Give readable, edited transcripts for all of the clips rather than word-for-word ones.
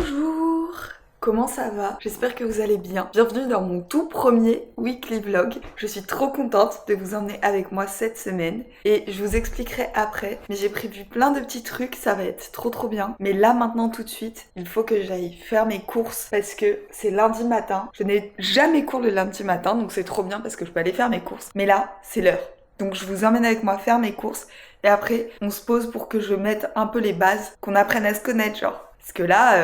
Bonjour! Comment ça va? J'espère que vous allez bien. Bienvenue dans mon tout premier weekly vlog. Je suis trop contente de vous emmener avec moi cette semaine et je vous expliquerai après. Mais j'ai prévu plein de petits trucs, ça va être trop bien. Mais là maintenant tout de suite, il faut que j'aille faire mes courses parce que c'est lundi matin. Je n'ai jamais cours le lundi matin donc c'est trop bien parce que je peux aller faire mes courses. Mais là, c'est l'heure. Donc je vous emmène avec moi faire mes courses et après on se pose pour que je mette un peu les bases, qu'on apprenne à se connaître genre. Parce que là...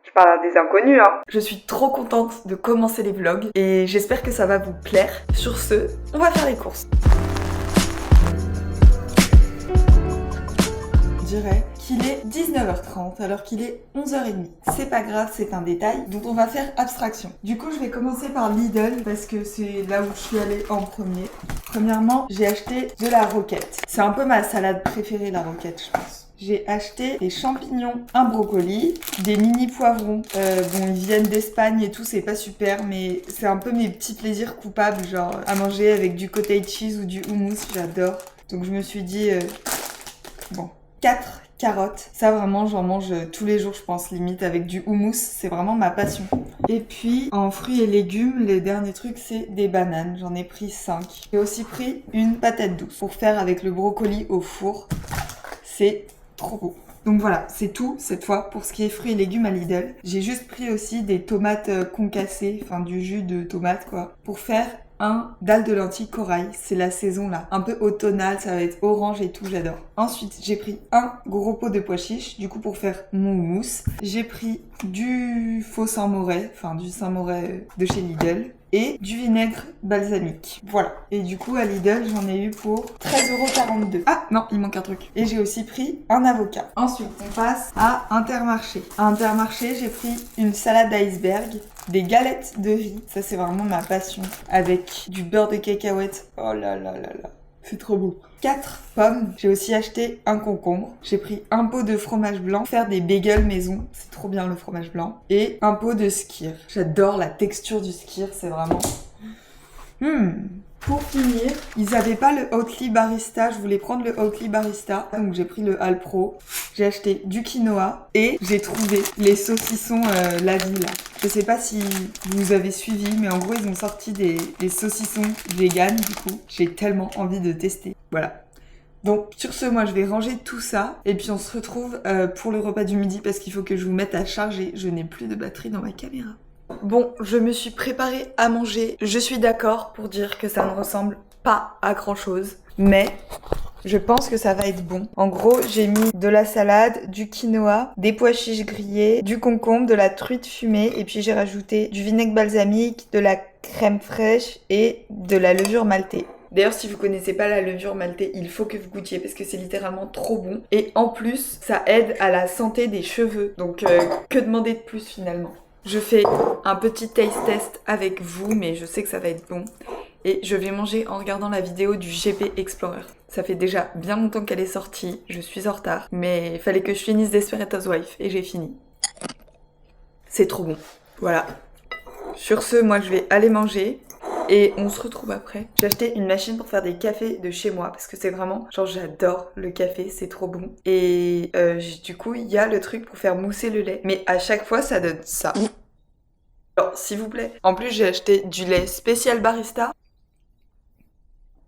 Je parle à des inconnus, hein. Je suis trop contente de commencer les vlogs et j'espère que ça va vous plaire. Sur ce, on va faire les courses. Je dirais qu'il est 19h30 alors qu'il est 11h30. C'est pas grave, c'est un détail dont on va faire abstraction. Du coup, je vais commencer par Lidl parce que c'est là où je suis allée en premier. Premièrement, j'ai acheté de la roquette. C'est un peu ma salade préférée, la roquette, je pense. J'ai acheté des champignons, un brocoli, des mini poivrons. Bon, ils viennent d'Espagne et tout, c'est pas super, mais c'est un peu mes petits plaisirs coupables, genre à manger avec du cottage cheese ou du houmous, j'adore. Donc je me suis dit, bon, 4 carottes. Ça vraiment, j'en mange tous les jours, je pense, limite avec du houmous, c'est vraiment ma passion. Et puis, en fruits et légumes, les derniers trucs, c'est des bananes. J'en ai pris 5. J'ai aussi pris une patate douce pour faire avec le brocoli au four. C'est trop beau. Donc voilà, c'est tout cette fois pour ce qui est fruits et légumes à Lidl. J'ai juste pris aussi des tomates concassées, enfin du jus de tomate quoi, pour faire un dalle de lentilles corail. C'est la saison là, un peu automnale, ça va être orange et tout, j'adore. Ensuite, j'ai pris un gros pot de pois chiches, du coup pour faire mon houmous. J'ai pris du faux Saint-Moret, enfin du Saint-Moret de chez Lidl. Et du vinaigre balsamique. Voilà. Et du coup, à Lidl, j'en ai eu pour 13,42 €. Ah non, il manque un truc. Et j'ai aussi pris un avocat. Ensuite, on passe à Intermarché. À Intermarché, j'ai pris une salade d'iceberg, des galettes de riz. Ça, c'est vraiment ma passion. Avec du beurre de cacahuète. Oh là là là là. C'est trop beau. 4 pommes. J'ai aussi acheté un concombre. J'ai pris un pot de fromage blanc pour faire des bagels maison. C'est trop bien le fromage blanc. Et un pot de skyr. J'adore la texture du skyr. C'est vraiment... Pour finir, ils avaient pas le Oatly Barista. Je voulais prendre le Oatly Barista. Donc j'ai pris le Alpro. J'ai acheté du quinoa. Et j'ai trouvé les saucissons La Vie là. Je sais pas si vous avez suivi, mais en gros, ils ont sorti des saucissons vegan, du coup. J'ai tellement envie de tester. Voilà. Donc, sur ce, moi, je vais ranger tout ça. Et puis, on se retrouve pour le repas du midi parce qu'il faut que je vous mette à charger. Je n'ai plus de batterie dans ma caméra. Bon, je me suis préparée à manger. Je suis d'accord pour dire que ça ne ressemble pas à grand-chose. Mais... je pense que ça va être bon. En gros, j'ai mis de la salade, du quinoa, des pois chiches grillés, du concombre, de la truite fumée et puis j'ai rajouté du vinaigre balsamique, de la crème fraîche et de la levure maltée. D'ailleurs, si vous connaissez pas la levure maltée, il faut que vous goûtiez parce que c'est littéralement trop bon. Et en plus, ça aide à la santé des cheveux. Donc, que demander de plus finalement? Je fais un petit taste test avec vous, mais je sais que ça va être bon. Et je vais manger en regardant la vidéo du GP Explorer. Ça fait déjà bien longtemps qu'elle est sortie, je suis en retard, mais il fallait que je finisse Desperate Housewives et j'ai fini. C'est trop bon. Voilà. Sur ce, moi je vais aller manger et on se retrouve après. J'ai acheté une machine pour faire des cafés de chez moi parce que c'est vraiment, genre j'adore le café, c'est trop bon. Et du coup, il y a le truc pour faire mousser le lait, mais à chaque fois ça donne ça. Alors, s'il vous plaît. En plus, j'ai acheté du lait spécial barista.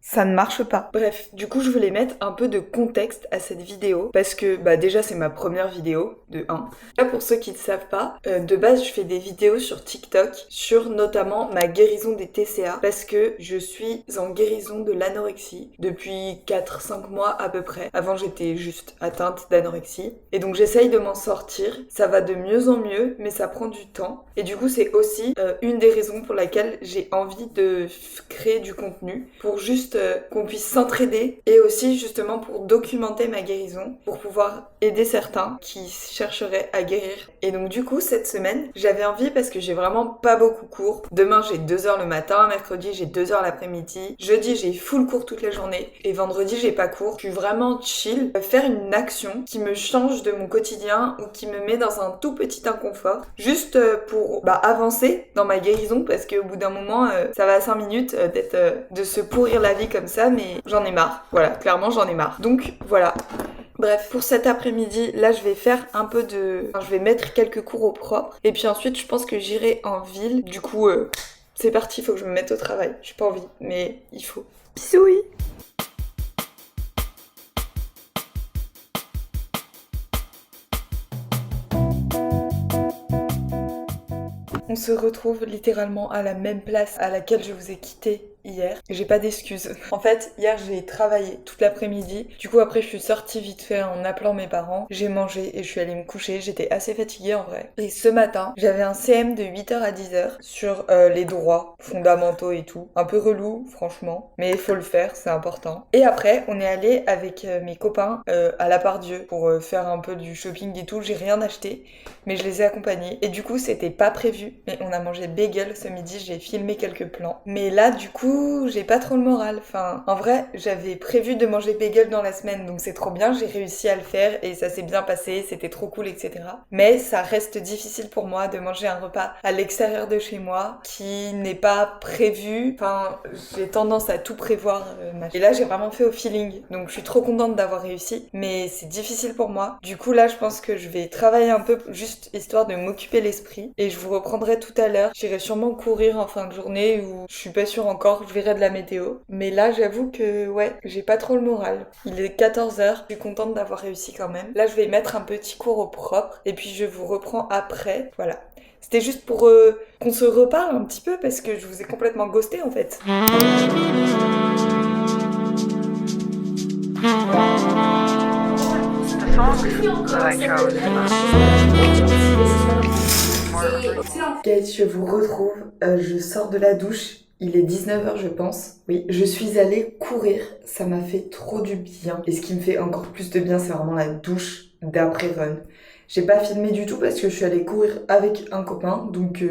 Ça ne marche pas. Bref, du coup je voulais mettre un peu de contexte à cette vidéo parce que bah déjà c'est ma première vidéo de 1. Là pour ceux qui ne savent pas, de base je fais des vidéos sur TikTok sur notamment ma guérison des TCA parce que je suis en guérison de l'anorexie depuis 4-5 mois à peu près. Avant j'étais juste atteinte d'anorexie et donc j'essaye de m'en sortir. Ça va de mieux en mieux mais ça prend du temps et du coup c'est aussi une des raisons pour laquelle j'ai envie de créer du contenu pour juste qu'on puisse s'entraider et aussi justement pour documenter ma guérison, pour pouvoir aider certains qui chercheraient à guérir. Et donc du coup cette semaine j'avais envie parce que j'ai vraiment pas beaucoup cours. Demain j'ai 2h le matin, mercredi j'ai 2h l'après-midi, jeudi j'ai full cours toute la journée et vendredi j'ai pas cours. Je suis vraiment chill, faire une action qui me change de mon quotidien ou qui me met dans un tout petit inconfort juste pour avancer dans ma guérison parce qu'au bout d'un moment ça va à 5 minutes de se pourrir la vie comme ça mais j'en ai marre. Voilà, clairement j'en ai marre. Donc voilà. Bref, pour cet après-midi, là je vais faire un peu de... Enfin, je vais mettre quelques cours au propre. Et puis ensuite, je pense que j'irai en ville. Du coup, c'est parti, faut que je me mette au travail. J'ai pas envie, mais il faut. Bisous. On se retrouve littéralement à la même place à laquelle je vous ai quitté hier. J'ai pas d'excuses. En fait, hier j'ai travaillé toute l'après-midi. Du coup après je suis sortie vite fait en appelant mes parents. J'ai mangé et je suis allée me coucher. J'étais assez fatiguée en vrai. Et ce matin, j'avais un CM de 8h à 10h sur les droits fondamentaux et tout. Un peu relou franchement, mais il faut le faire, c'est important. Et après, on est allé avec mes copains à la Part-Dieu pour faire un peu du shopping et tout. J'ai rien acheté, mais je les ai accompagnés. Et du coup, c'était pas prévu, mais on a mangé bagel ce midi. J'ai filmé quelques plans. Mais là, du coup, j'ai pas trop le moral. Enfin, en vrai, j'avais prévu de manger bagel dans la semaine, donc c'est trop bien, j'ai réussi à le faire et ça s'est bien passé, c'était trop cool, etc. Mais ça reste difficile pour moi de manger un repas à l'extérieur de chez moi qui n'est pas prévu. Enfin, j'ai tendance à tout prévoir. Et là, j'ai vraiment fait au feeling, donc je suis trop contente d'avoir réussi, mais c'est difficile pour moi. Du coup, là, je pense que je vais travailler un peu, juste histoire de m'occuper l'esprit, et je vous reprendrai tout à l'heure. J'irai sûrement courir en fin de journée, ou je suis pas sûre encore. Je verrai de la météo. Mais là, j'avoue que, ouais, j'ai pas trop le moral. Il est 14h, je suis contente d'avoir réussi quand même. Là, je vais mettre un petit cours au propre, et puis je vous reprends après. Voilà. C'était juste pour qu'on se reparle un petit peu, parce que je vous ai complètement ghosté, en fait. Guys, je vous retrouve. Je sors de la douche. Il est 19h je pense. Oui, je suis allée courir, ça m'a fait trop du bien. Et ce qui me fait encore plus de bien, c'est vraiment la douche d'après-run. J'ai pas filmé du tout parce que je suis allée courir avec un copain, donc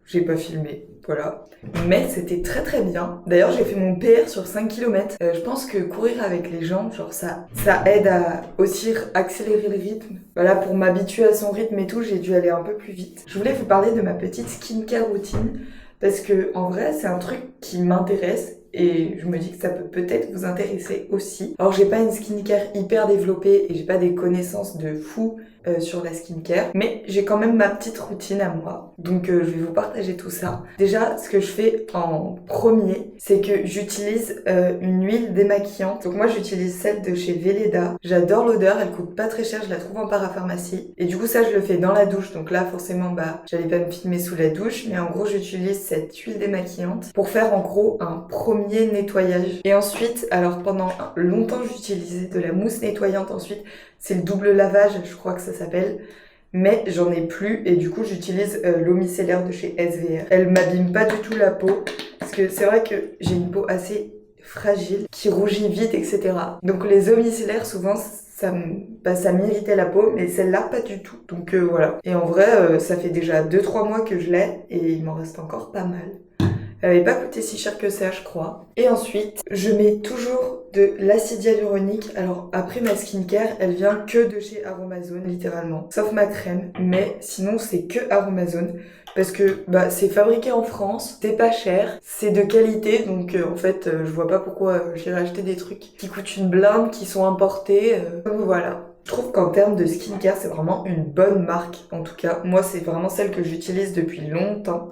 j'ai pas filmé, voilà. Mais c'était très très bien. D'ailleurs, j'ai fait mon PR sur 5 km. Je pense que courir avec les gens, genre ça aide à aussi accélérer le rythme. Voilà, pour m'habituer à son rythme et tout, j'ai dû aller un peu plus vite. Je voulais vous parler de ma petite skincare routine. Parce que, en vrai, c'est un truc qui m'intéresse et je me dis que ça peut peut-être vous intéresser aussi. Alors, j'ai pas une skincare hyper développée et j'ai pas des connaissances de fou sur la skincare, mais j'ai quand même ma petite routine à moi. Donc, je vais vous partager tout ça. Déjà, ce que je fais en premier, c'est que j'utilise une huile démaquillante. Donc, moi, j'utilise celle de chez Velleda. J'adore l'odeur, elle coûte pas très cher, je la trouve en parapharmacie. Et du coup, ça, je le fais dans la douche. Donc là, forcément, j'allais pas me filmer sous la douche, mais en gros, j'utilise cette huile démaquillante pour faire en gros un premier nettoyage. Et ensuite, alors pendant longtemps, j'utilisais de la mousse nettoyante ensuite. C'est le double lavage, je crois que ça s'appelle. Mais j'en ai plus et du coup j'utilise l'eau micellaire de chez SVR. Elle m'abîme pas du tout la peau parce que c'est vrai que j'ai une peau assez fragile qui rougit vite, etc. Donc les eaux micellaires souvent ça m'irritait la peau, mais celle-là pas du tout. Donc voilà. Et en vrai ça fait déjà 2-3 mois que je l'ai et il m'en reste encore pas mal. Elle avait pas coûté si cher que ça, je crois. Et ensuite, je mets toujours de l'acide hyaluronique. Alors après ma skincare, elle vient que de chez Aromazone, littéralement. Sauf ma crème, mais sinon c'est que Aromazone. Parce que c'est fabriqué en France, c'est pas cher, c'est de qualité, donc en fait je vois pas pourquoi j'irais acheter des trucs qui coûtent une blinde, qui sont importés. Donc voilà. Je trouve qu'en termes de skincare, c'est vraiment une bonne marque. En tout cas, moi c'est vraiment celle que j'utilise depuis longtemps.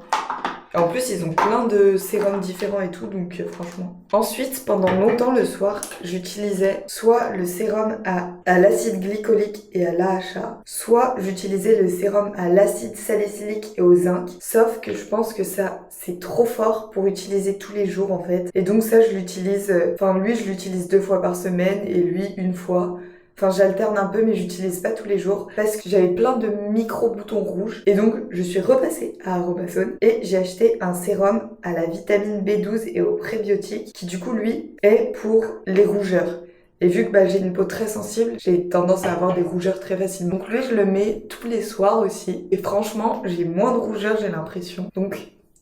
En plus, ils ont plein de sérums différents et tout, donc franchement. Ensuite, pendant longtemps le soir, j'utilisais soit le sérum à l'acide glycolique et à l'AHA, soit j'utilisais le sérum à l'acide salicylique et au zinc. Sauf que je pense que ça, c'est trop fort pour utiliser tous les jours en fait. Et donc ça, je l'utilise, lui, je l'utilise 2 fois par semaine et lui, 1 fois. Enfin, j'alterne un peu, mais j'utilise pas tous les jours parce que j'avais plein de micro-boutons rouges. Et donc, je suis repassée à Aromazone et j'ai acheté un sérum à la vitamine B12 et aux prébiotiques qui, du coup, lui, est pour les rougeurs. Et vu que j'ai une peau très sensible, j'ai tendance à avoir des rougeurs très facilement. Donc lui, je le mets tous les soirs aussi. Et franchement, j'ai moins de rougeurs, j'ai l'impression. Donc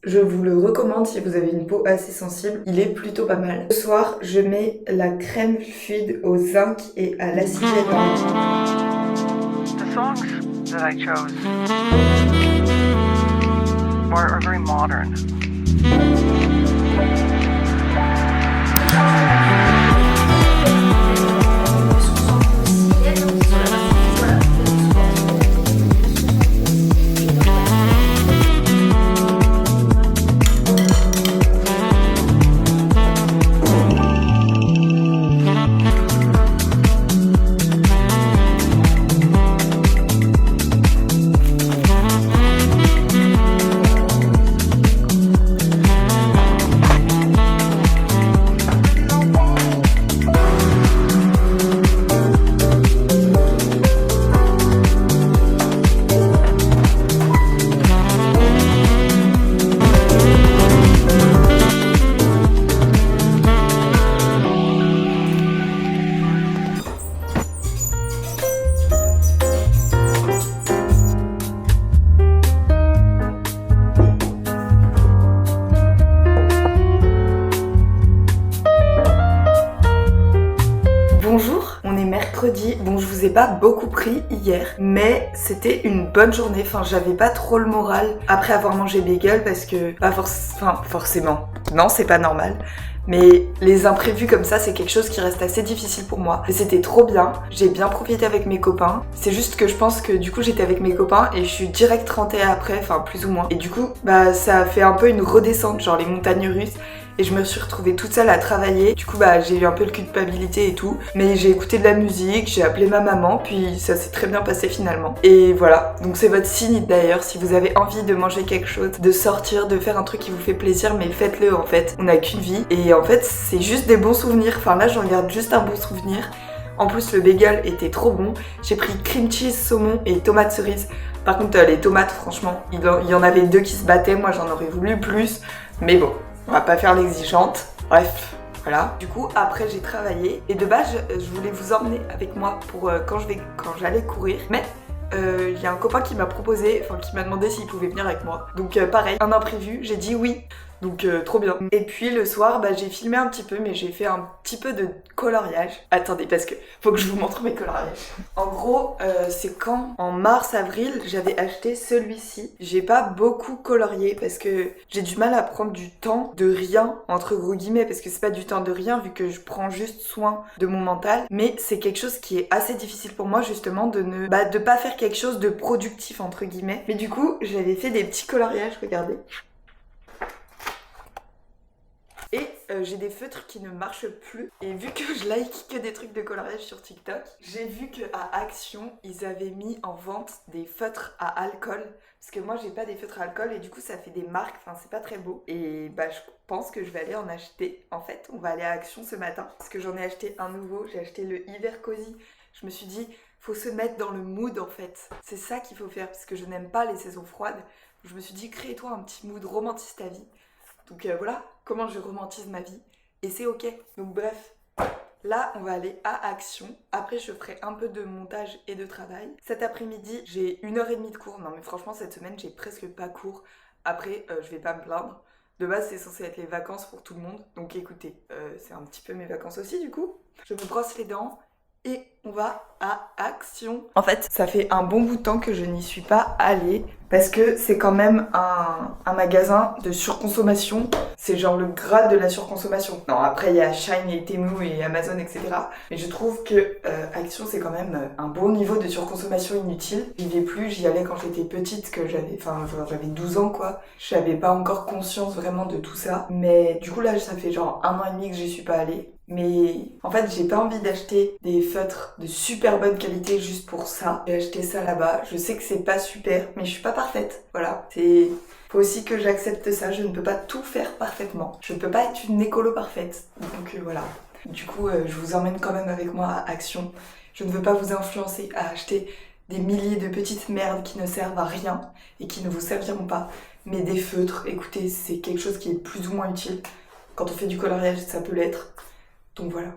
je vous le recommande si vous avez une peau assez sensible, il est plutôt pas mal. Ce soir, je mets la crème fluide au zinc et à l'acide hyaluronique. The songs that I chose are very modern. ai pas beaucoup pris hier, mais c'était une bonne journée. Enfin, j'avais pas trop le moral après avoir mangé bagel parce que, forcément, non, c'est pas normal. Mais les imprévus comme ça, c'est quelque chose qui reste assez difficile pour moi. Et c'était trop bien, j'ai bien profité avec mes copains. C'est juste que je pense que du coup j'étais avec mes copains et je suis direct rentrée après, enfin plus ou moins. Et du coup, ça a fait un peu une redescente, genre les montagnes russes. Et je me suis retrouvée toute seule à travailler. Du coup, j'ai eu un peu de culpabilité et tout. Mais j'ai écouté de la musique, j'ai appelé ma maman, puis ça s'est très bien passé finalement. Et voilà, donc c'est votre signe d'ailleurs. Si vous avez envie de manger quelque chose, de sortir, de faire un truc qui vous fait plaisir, mais faites-le en fait. On n'a qu'une vie. Et en fait, c'est juste des bons souvenirs. Enfin là, j'en garde juste un bon souvenir. En plus, le bagel était trop bon. J'ai pris cream cheese, saumon et tomates cerises. Par contre, les tomates, franchement, il y en avait 2 qui se battaient. Moi, j'en aurais voulu plus. Mais bon. On va pas faire l'exigeante. Bref, voilà. Du coup, après j'ai travaillé et de base, je voulais vous emmener avec moi pour quand j'allais courir. Mais il y a un copain qui m'a proposé, qui m'a demandé s'il pouvait venir avec moi. Donc pareil, un imprévu, j'ai dit oui. Donc trop bien. Et puis le soir, j'ai filmé un petit peu, mais j'ai fait un petit peu de coloriage. Attendez, parce que faut que je vous montre mes coloriages. En gros, c'est quand en mars-avril, j'avais acheté celui-ci. J'ai pas beaucoup colorié parce que j'ai du mal à prendre du temps de rien, entre gros guillemets, parce que c'est pas du temps de rien vu que je prends juste soin de mon mental. Mais c'est quelque chose qui est assez difficile pour moi justement de pas faire quelque chose de productif entre guillemets. Mais du coup, j'avais fait des petits coloriages, regardez. Et j'ai des feutres qui ne marchent plus. Et vu que je like que des trucs de coloriage sur TikTok, j'ai vu qu'à Action, ils avaient mis en vente des feutres à alcool. Parce que moi, j'ai pas des feutres à alcool et du coup, ça fait des marques. Enfin, c'est pas très beau. Et je pense que je vais aller en acheter. En fait, on va aller à Action ce matin. Parce que j'en ai acheté un nouveau. J'ai acheté le Hiver Cozy. Je me suis dit, faut se mettre dans le mood en fait. C'est ça qu'il faut faire. Parce que je n'aime pas les saisons froides. Je me suis dit, crée-toi un petit mood, romantise ta vie. Donc voilà comment je romantise ma vie et c'est ok. Donc bref, là on va aller à Action. Après je ferai un peu de montage et de travail. Cet après-midi j'ai 1h30 de cours. Non mais franchement cette semaine j'ai presque pas cours. Après je vais pas me plaindre. De base c'est censé être les vacances pour tout le monde. Donc écoutez, c'est un petit peu mes vacances aussi du coup. Je me brosse les dents et on va à Action. En fait, ça fait un bon bout de temps que je n'y suis pas allée parce que c'est quand même un magasin de surconsommation. C'est genre le Graal de la surconsommation. Non, après il y a Shine et Temu et Amazon, etc. Mais je trouve que Action c'est quand même un bon niveau de surconsommation inutile. J'y vais plus, j'y allais quand j'étais petite, que j'avais 12 ans quoi. J'avais pas encore conscience vraiment de tout ça. Mais du coup là ça fait genre 1 an et demi que j'y suis pas allée. Mais en fait j'ai pas envie d'acheter des feutres de super bonne qualité juste pour ça. J'ai acheté ça là-bas. Je sais que c'est pas super, mais je suis pas parfaite. Voilà. Faut aussi que j'accepte ça. Je ne peux pas tout faire parfaitement. Je ne peux pas être une écolo parfaite. Donc voilà. Du coup, je vous emmène quand même avec moi à Action. Je ne veux pas vous influencer à acheter des milliers de petites merdes qui ne servent à rien et qui ne vous serviront pas. Mais des feutres, écoutez, c'est quelque chose qui est plus ou moins utile. Quand on fait du coloriage, ça peut l'être. Donc voilà.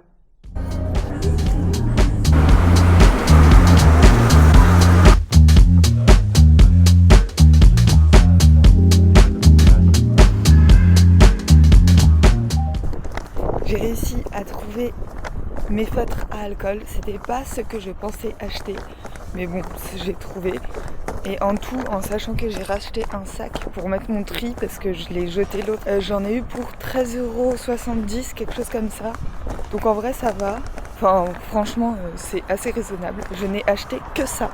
J'ai réussi à trouver mes feutres à alcool. C'était pas ce que je pensais acheter, mais bon, j'ai trouvé. Et en tout, en sachant que j'ai racheté un sac pour mettre mon tri parce que je l'ai jeté l'autre, j'en ai eu pour 13,70€, quelque chose comme ça. Donc en vrai, ça va. Enfin, franchement, c'est assez raisonnable. Je n'ai acheté que ça.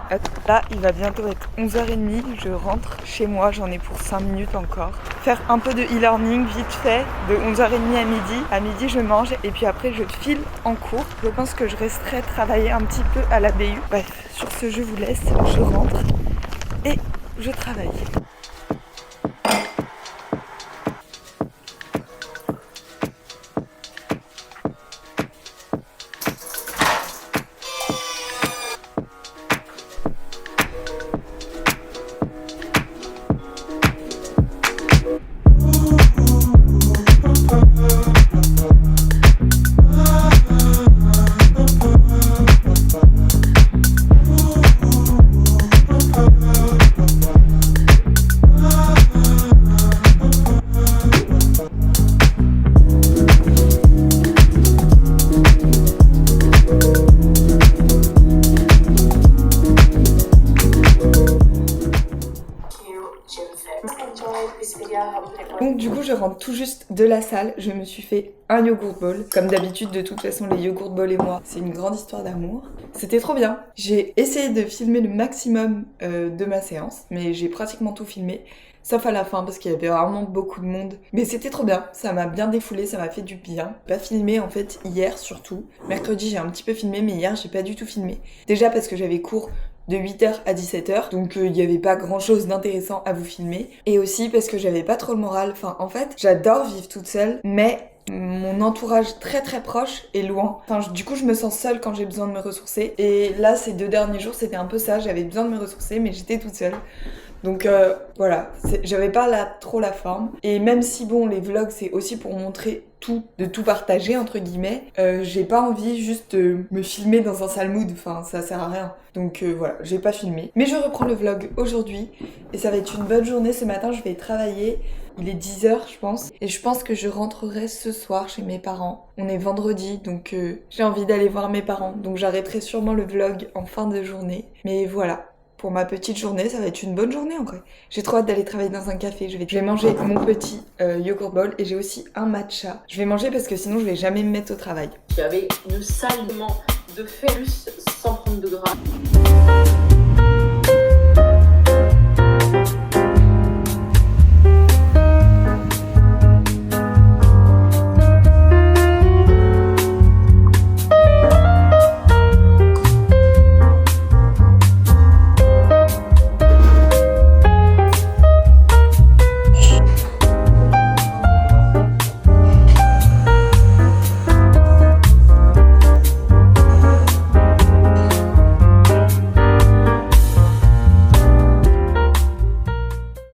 Là, il va bientôt être 11h30. Je rentre chez moi. J'en ai pour 5 minutes encore. Faire un peu de e-learning vite fait, de 11h30 à midi. À midi, je mange et puis après, je file en cours. Je pense que je resterai travailler un petit peu à la BU. Bref, sur ce, je vous laisse. Je rentre et je travaille. Donc du coup je rentre tout juste de la salle, je me suis fait un yogourt bowl. Comme d'habitude, de toute façon les yogourt bowl et moi, c'est une grande histoire d'amour. C'était trop bien. J'ai essayé de filmer le maximum de ma séance, mais j'ai pratiquement tout filmé. Sauf à la fin parce qu'il y avait vraiment beaucoup de monde. Mais c'était trop bien, ça m'a bien défoulé, ça m'a fait du bien. J'ai pas filmé en fait hier surtout. Mercredi j'ai un petit peu filmé mais hier j'ai pas du tout filmé. Déjà parce que j'avais cours de 8h à 17h, donc il n'y avait pas grand chose d'intéressant à vous filmer. Et aussi parce que j'avais pas trop le moral. Enfin en fait j'adore vivre toute seule mais mon entourage très très proche est loin. Enfin, du coup, je me sens seule quand j'ai besoin de me ressourcer. Et là, ces 2 derniers jours, c'était un peu ça. J'avais besoin de me ressourcer, mais j'étais toute seule. Donc voilà, j'avais pas trop la forme. Et même si bon, les vlogs, c'est aussi pour montrer tout, de tout partager, entre guillemets, j'ai pas envie juste de me filmer dans un sale mood. Enfin, ça sert à rien. Donc voilà, j'ai pas filmé. Mais je reprends le vlog aujourd'hui. Et ça va être une bonne journée. Ce matin, je vais travailler. Il est 10h je pense. Et je pense que je rentrerai ce soir chez mes parents. On est vendredi donc j'ai envie d'aller voir mes parents. Donc j'arrêterai sûrement le vlog en fin de journée. Mais voilà, pour ma petite journée, ça va être une bonne journée en vrai. J'ai trop hâte d'aller travailler dans un café. Je vais manger mon petit yogourt bowl et j'ai aussi un matcha. Je vais manger parce que sinon je vais jamais me mettre au travail. J'avais une salement de phallus sans prendre de gras.